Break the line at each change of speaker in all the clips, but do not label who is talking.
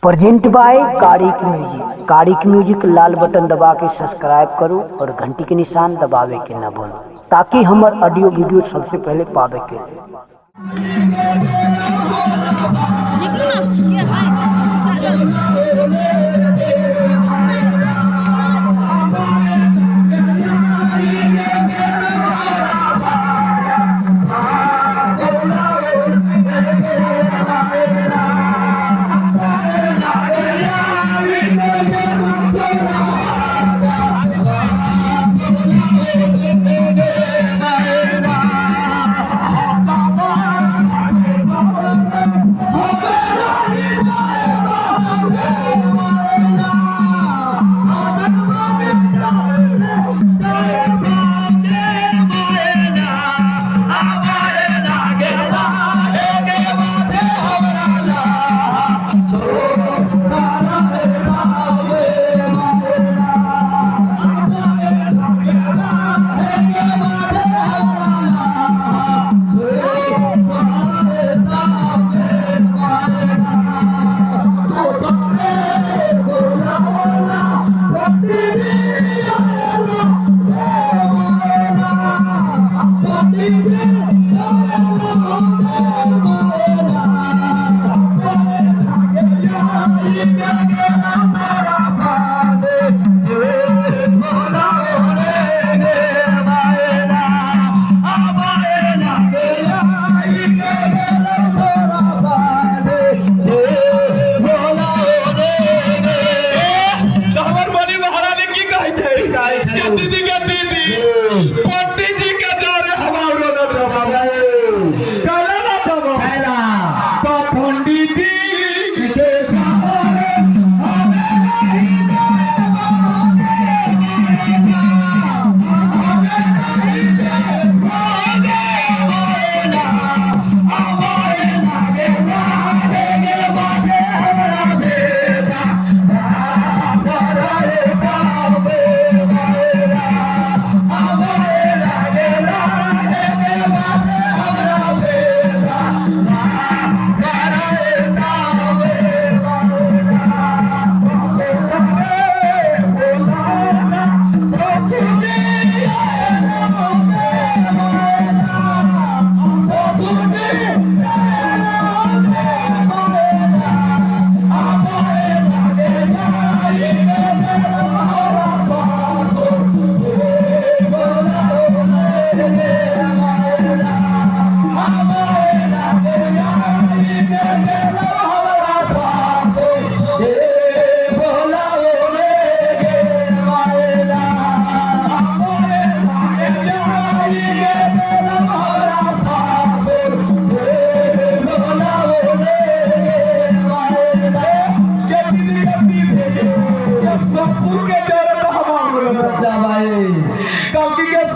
Present by Karik music. Karik music लाल button दबा के सब्सक्राइब करो और घंटी के निशान दबावे के ना भूलो, ताकि हमार ऑडियो वीडियो सबसे पहले पावे के लिए।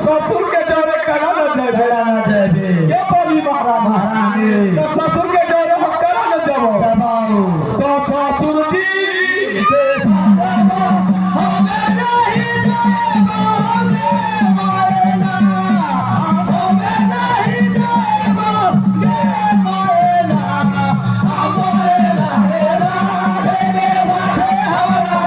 ससुर के जरे करा न जाबे के बोली महारानी तो ससुर के जरे हम करा न जाबो तो ससुर जी के साथ हमें नहीं जाबो मारेला हमें नहीं जाबो के मारेला हमारे मारेला रे बाटे हमरा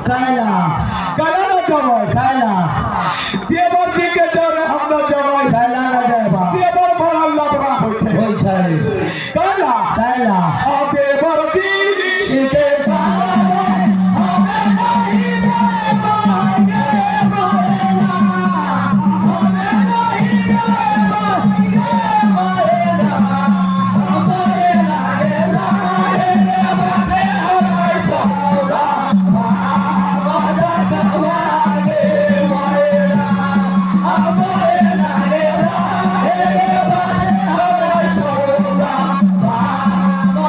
कैला
कला न जबै
कैला
देवर जी के जरे हम न जबै
कैला न जाएबा
देवर बड़ा लबरा होइ छै कला
कैला
आ देवर जी
के साथ हमें नहीं देवाएंगे मायना हमें नहीं देवाएंगे मायना हमारे लागे मायने बाबे हमारे पौड़ा बाबा दबागे मायना हमारे लागे मायने बाबे हमारे पौड़ा बाबा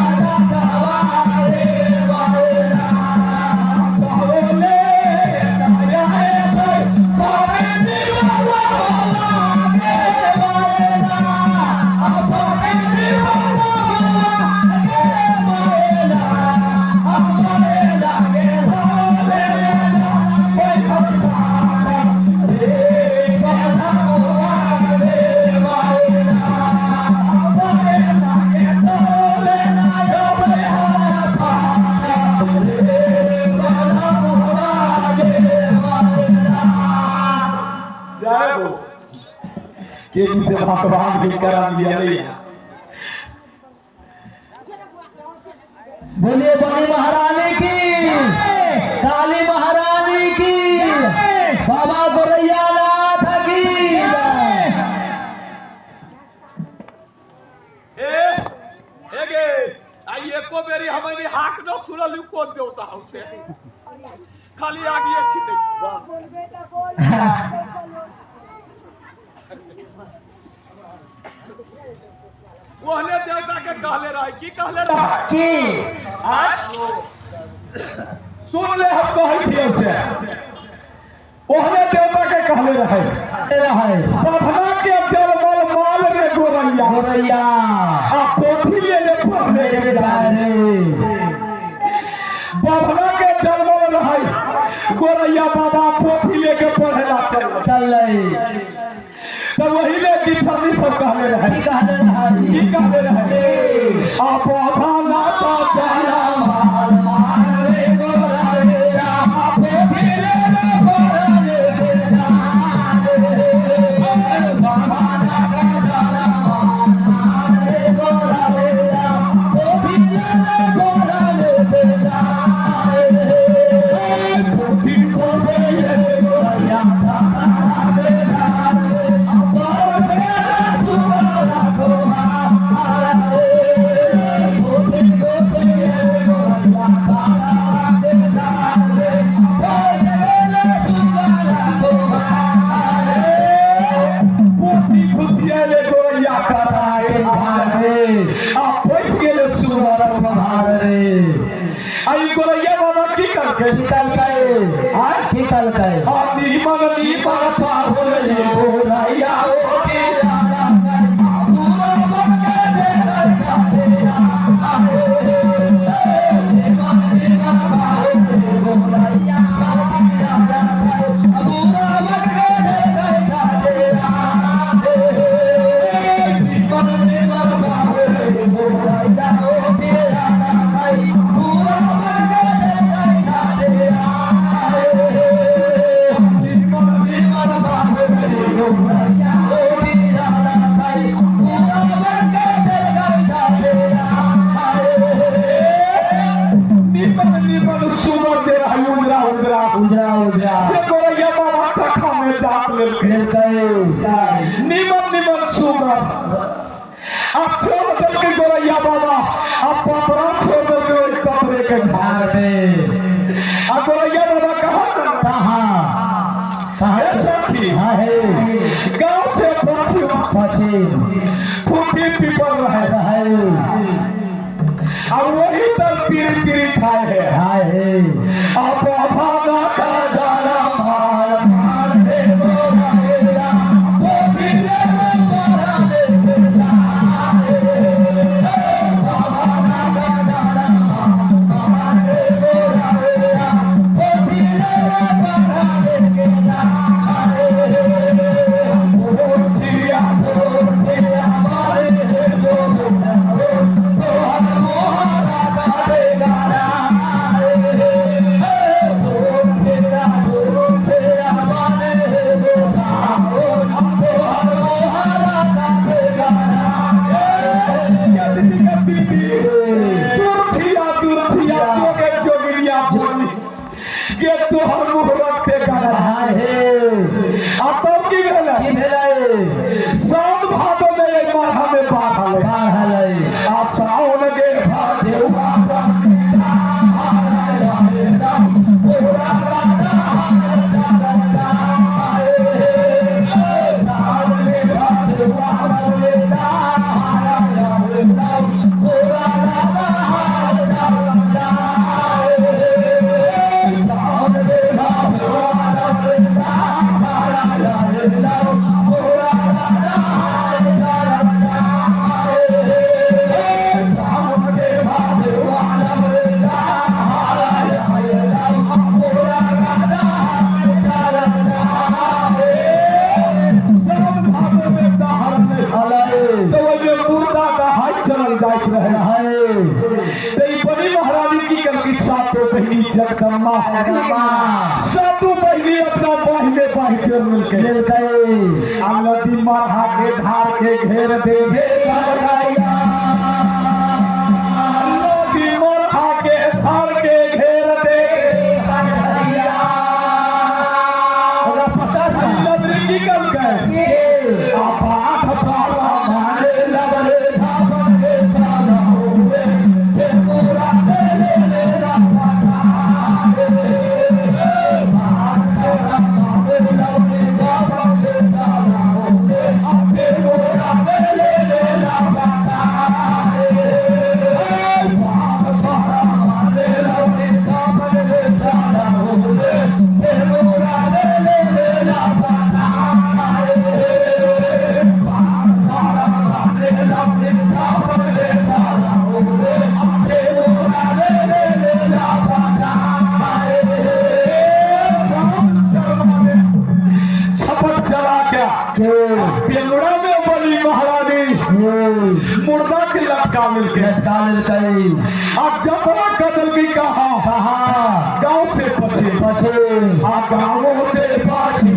दबागे मायना बोले नया है बाबे दीवाना लागे मायना बाबे दीवाना लागे मायना हमारे लागे मायना कोई खबर रे बाबा रे मायना हमारे लागे बोले नया
जय हो के से भगवान भी करम लिया
बोलिए बनी महारानी की काली महारानी की बाबा गोरैया नाथ की
हेगे आई एको बेरी हमनी हाक न सुनल को देवता हमसे खाली आगे अच्छी नहीं ओहने देवता के कहले रहा की कहले रहा
की
आज
सुन ले हम कहै छियै से ओहने देवता के कहले रहे
रहे
बभना के जलमल माल रे गोरैया
गोरैया
आ पोथी ले पढ़ले
मेरे जाने
बभना के जलमल रहे गोरैया बाबा पोथी लेके पढ़ेला चल तब वही ले गिठरनी सब कहले रहे
की कहले रहे
की कहले रहे आ बभना का चला
माल माल रे गोरैया पोथी ले पढ़ले बाबा ना का जाला माल रे गोरैया पोथी ले पढ़ले
पोथी खोले
गोरैया
पोथी खुशिया ले गोरैया आ पैस गेले सुगर आई गोरैया बाबा की करके आ नीमन पार हो रे गोरैया निमन सुगर दे रहा उजरा उजरा
उजरा उजरा
से गोरैया बाबा तखा में जाप निमन सुगर अब छोड़ दल के गोरैया बाबा अब पपरा छोड़ दल के वही कपड़े के झाड़
में
अब गोरैया बाबा कहाँ चल
कहाँ
हे सखी
है
गांव से
पश्चिम
फूटी पीपल रहे अब वही तर तिरी तिरी खाए है अब बाबा का जाना माल माल रे गोरैया पोथी ले पढ़ले के तोहर मुँह रखते गढ़ाए
हे
अब तब की भेलै साउन भादो में एक मरहा में बाढ़
बाढ़
आ साउन के भादो जगदम्बा सातों बहनी अपना बाही में बाही जोड़ मिलके आ नदी मरहा के धार के घेर दे नदी मरहा के धार के घेर दे नदी की कम कर आप आठ सारा माने लगले पेंगड़ा में बनी महारानी मुर्दा के लटका मिलके अब जबरा कदल की कहा गांव से पछे आ गांवों से पाछे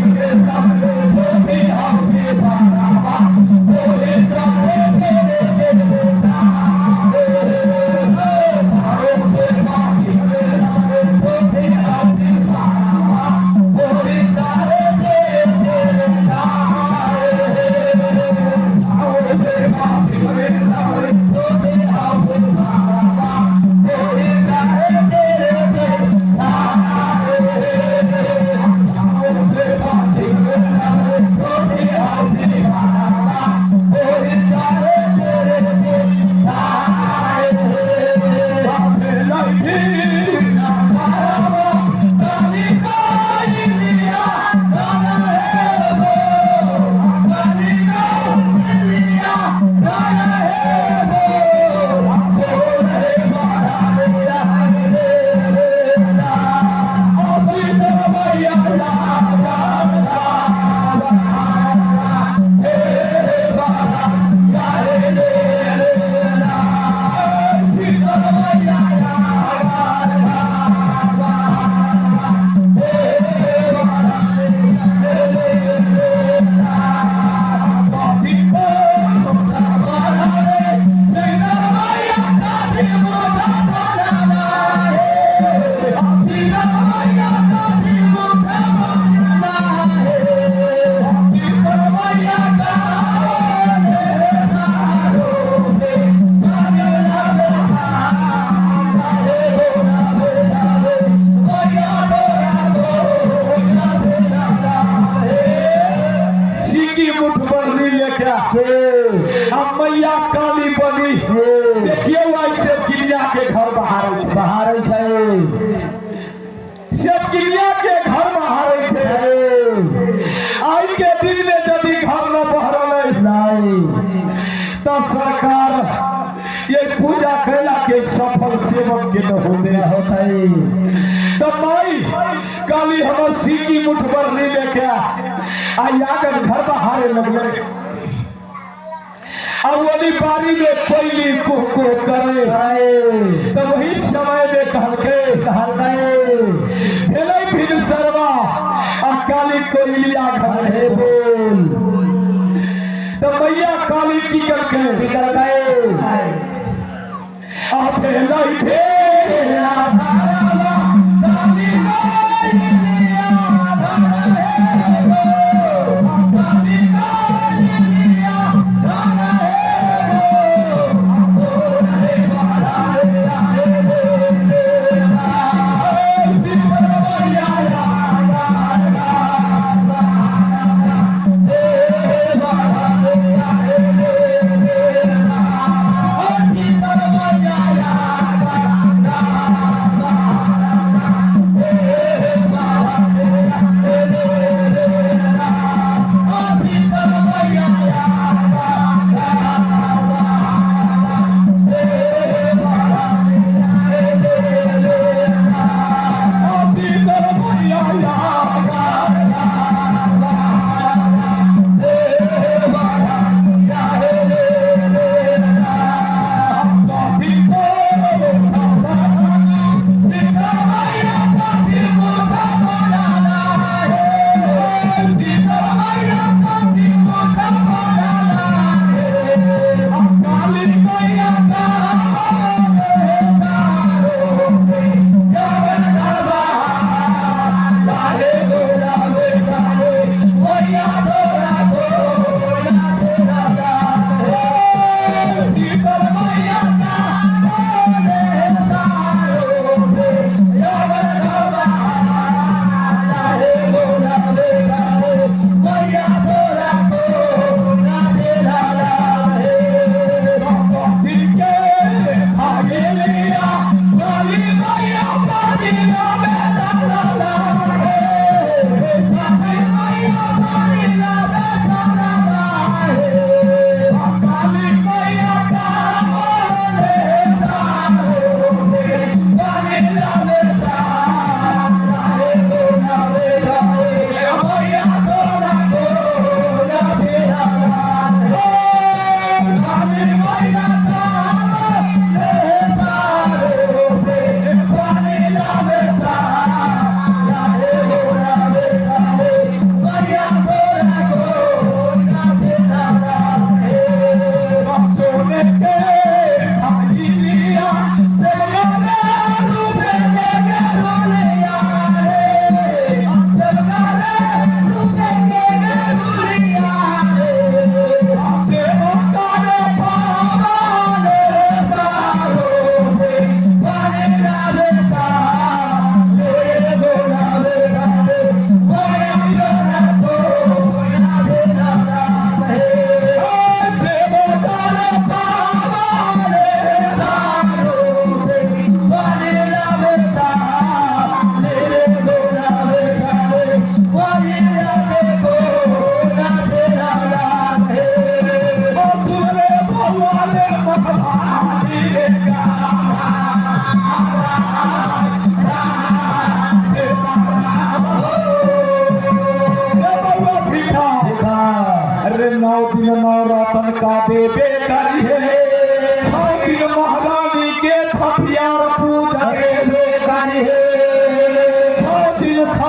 अब मैया काली बनी देखिए ऐसे किलिया के घर बहारे सब किलिया के घर बहारे आई के दिन में यदि घर न बहरल तो सरकार ये पूजा कैला के सफल सेवक के न होते तो माई काली हमर सीकी मुठ पर नहीं लेके आई आकर घर बहारे लगले अवली बारी में कोयली को करे तो वही समय में कहल गए फिर सरवा काली कोयलिया घर है बोल तो मैया काली की निकल गए आप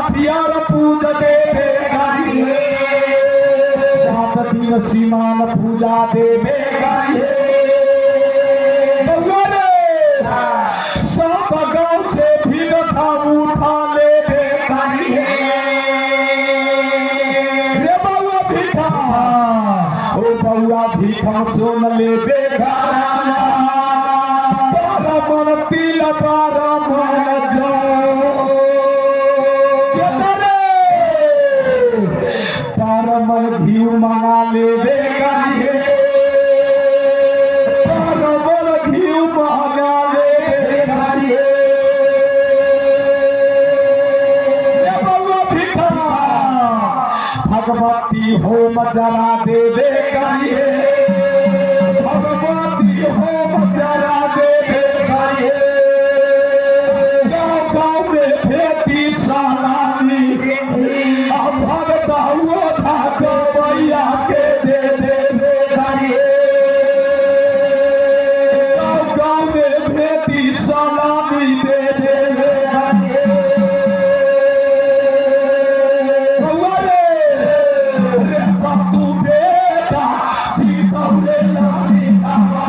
हथियार पूज देवे करिए 7 दिन सीमान पूजा देवे करिए बउआ रे सब गाँव से भीड़ था उठा लेवे करिए रे बउआ भीखा ओ बउआ भीखा सुन लेवे घराना मन तिल बारा मन जो बारा मन घी मंगा लेवे करिए बारा मन घी मंगा लेवे करिए बउआ भिखा भगवती होम जरा देवे करिए भगवती होम जरा देवे गाँव में भेटी सालानी भगत हुआ था कवैया के दे देवे करिए गाँव में भेटी सालानी दे देवे करिए बउआ रे सातू बेटा सीतौले लाड़ी कावा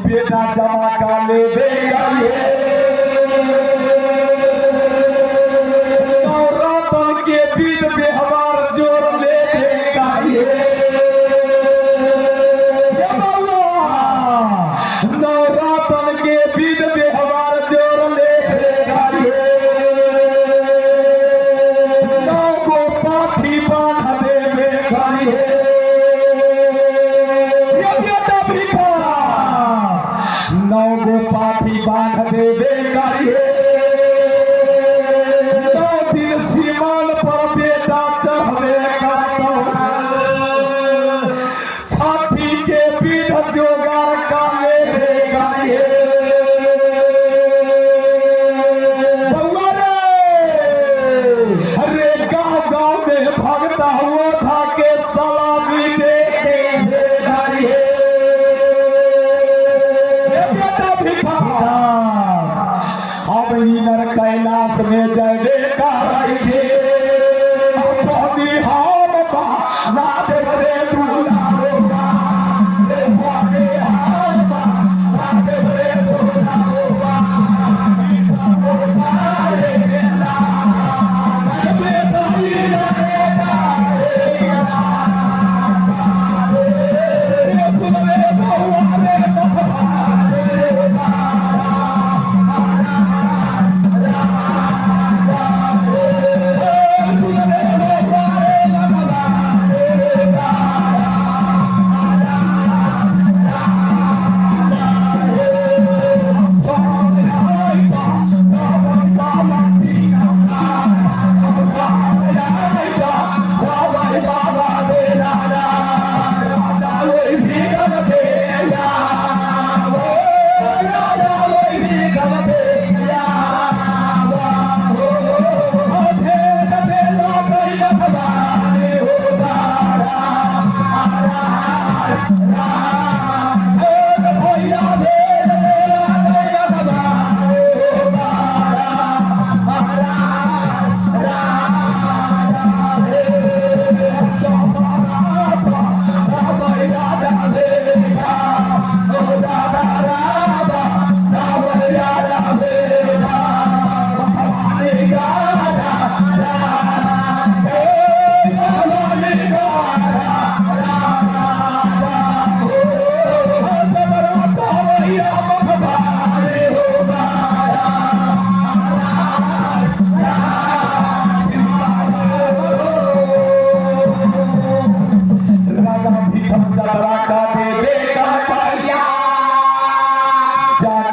बेटा जमा का लेवे करिए नवरतन के बीच व्यवहार जोड़ लेवे करिए नवरतन के बीच व्यवहार जोड़ लेवे करिए 9 गो पाठी बांध देवे करिए 9 गो पाठी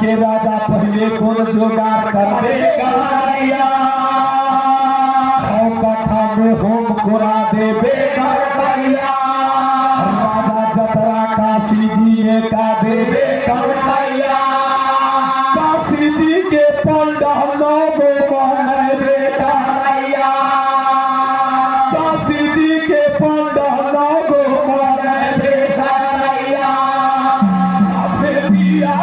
के राजा पहले कौन जोगार कर देगा भैया 6 कट्ठा में होम करा देगा भैया राजा जतरा काशी जी में का देगा भैया काशी जी के पंडाल गो बने बेटा भैया काशी जी के पंडाल गो बने बेटा भैया बेटिया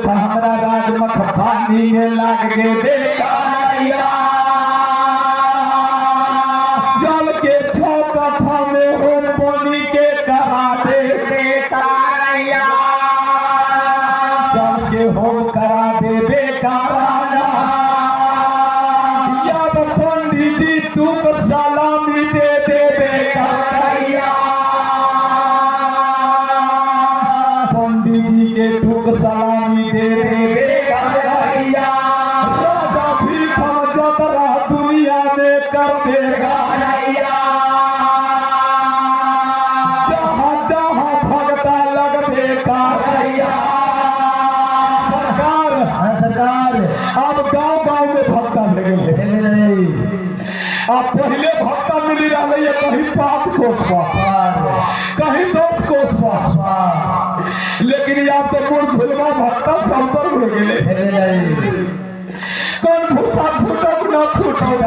हमरा राज मखबानी में लाग गे बेकारिया जल के 6 कट्ठा में हो पानी के करा दे बेकारिया जल के होम करा दे बेकाराना या पंडित जी तू को सलामी दे दे बेकारिया पंडित जी के टूक सलामी दे दे बेकारिया राजा भी हम जतरा दुनिया में कर देगा जहाँ जहाँ भगता लग बेकारिया सरकार अब गांव में भक्ता लगे अब पहले भक्ता मिली रहा है कहीं 5 कोस कहीं 10 कोस लेकिन आप तो मूल झुलवा भक्ता संतर हो गए कौन भूसा छूटक न छूटक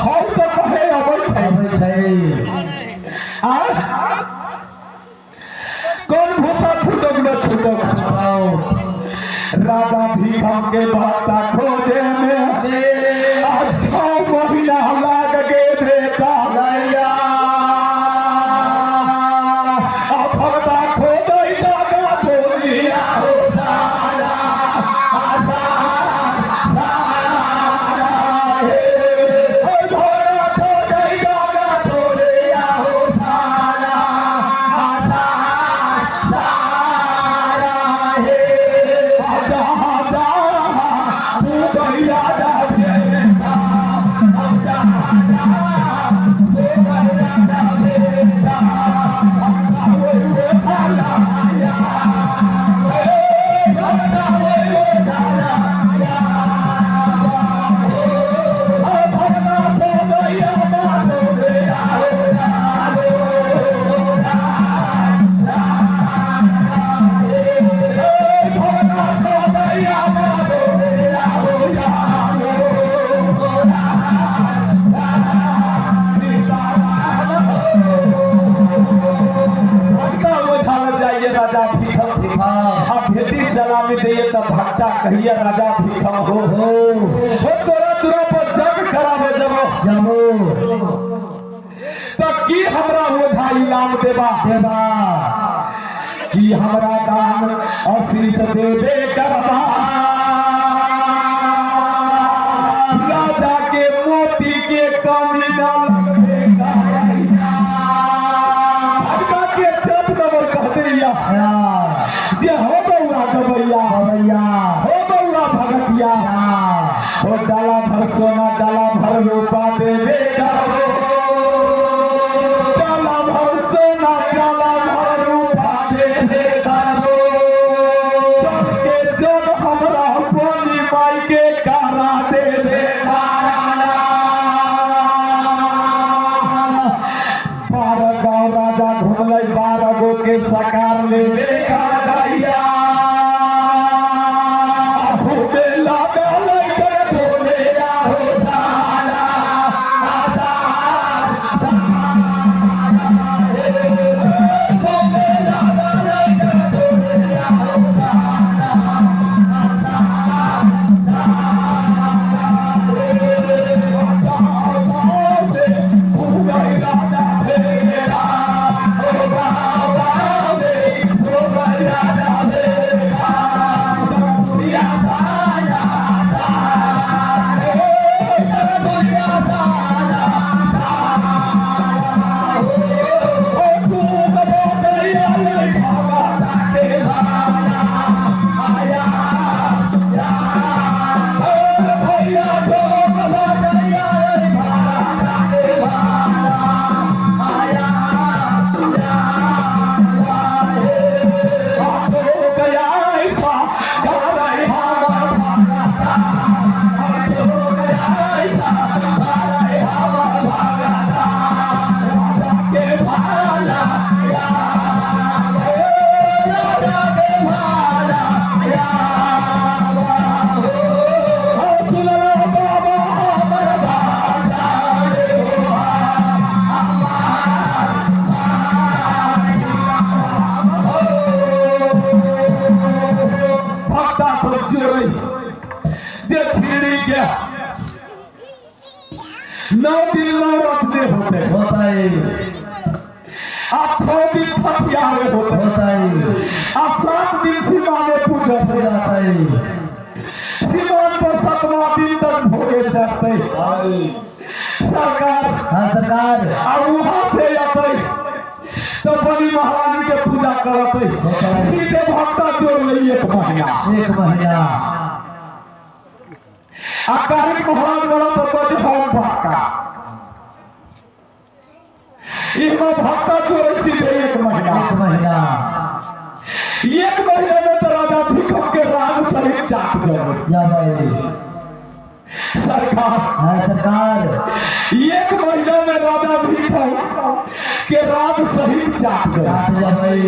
हम तो कहे अबै छै कौन भूसा छूटक न छूटक राजा भी हम के भक्ता खोजे में 6 महीना लाग गे बेटा नैया भक्ता खोजे जागा बोलिया हो सारा सलामी दे तो भक्ता कहिया राजा भिखम हो तोरा तोरा पर जग करावे जबो तो की हमरा ओझा इनाम देबा कि हमरा दान आशीष देवे करबा राजा के मोती के कमी न लगबे करैया भगवा के चप नंबर कह दैया जे हो बउआ गबैया हो बउआ भगतिया हो डाला भर सोना डाला भर रूपा देवे करबो डाला भर सोना डाला भर रूपा देवे करबो सबके जब हमरा बोली माई के कारा देवे कारा 12 गाँव राजा घूमले 12 गो के सकार लेवे दैया घूमे लागल कर बोले हो सारा नौ दिन नवरात्रि होता है आज 6 दिन छठियारे होता है आज 7 दिन सीमा में पूजा हो जाता है सीमा पर 7वां दिन तक भोगे चढ़ते सरकार और वहां से आते तो बड़ी महारानी के पूजा करते सीधे भक्ता जोड़ ली 1 महीना आकारिक महाराज वाला तो बड़े हम भक्ता इमा भक्ता जोड़े सीधे 1 महीना 1 महीने में तो राजा भिखम के राज सहित चाट जाए सरकार 1 महीना में राजा भिखम के राज सहित चाट जाए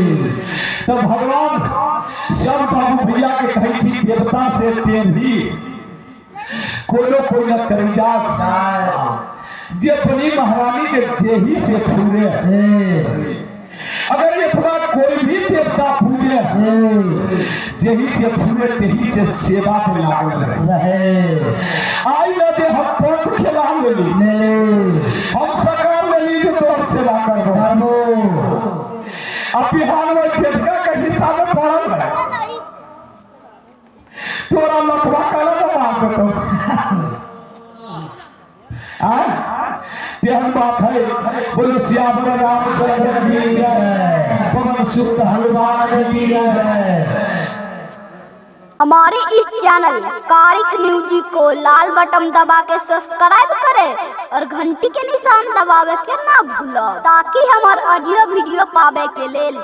तो भगवान सब बाबू भैया के कहे छी देवता से प्रेम ही कोई न करी जा जे अपनी महारानी के जेही से पूरे अगर अथवा कोई भी देवता पूजे जेही से पूरे तेही से सेवा में लागल रहे आई न जे हम पंथ खेला लेली हम सरकार लेली जो तोर सेवा करबो अब बिहार में जेठका के हिसाब में पड़ल है तोरा लखवा काला तो मार देतो ध्यान बात है बोलो सियावर रामचंद्र की जय पवन सुत हनुमान की जय।
हमारे इस चैनल कारिक म्यूजिक को लाल बटन दबा के सब्सक्राइब करें और घंटी के निशान दबावे के ना भूलो ताकि हमारे ऑडियो वीडियो पावे के लेल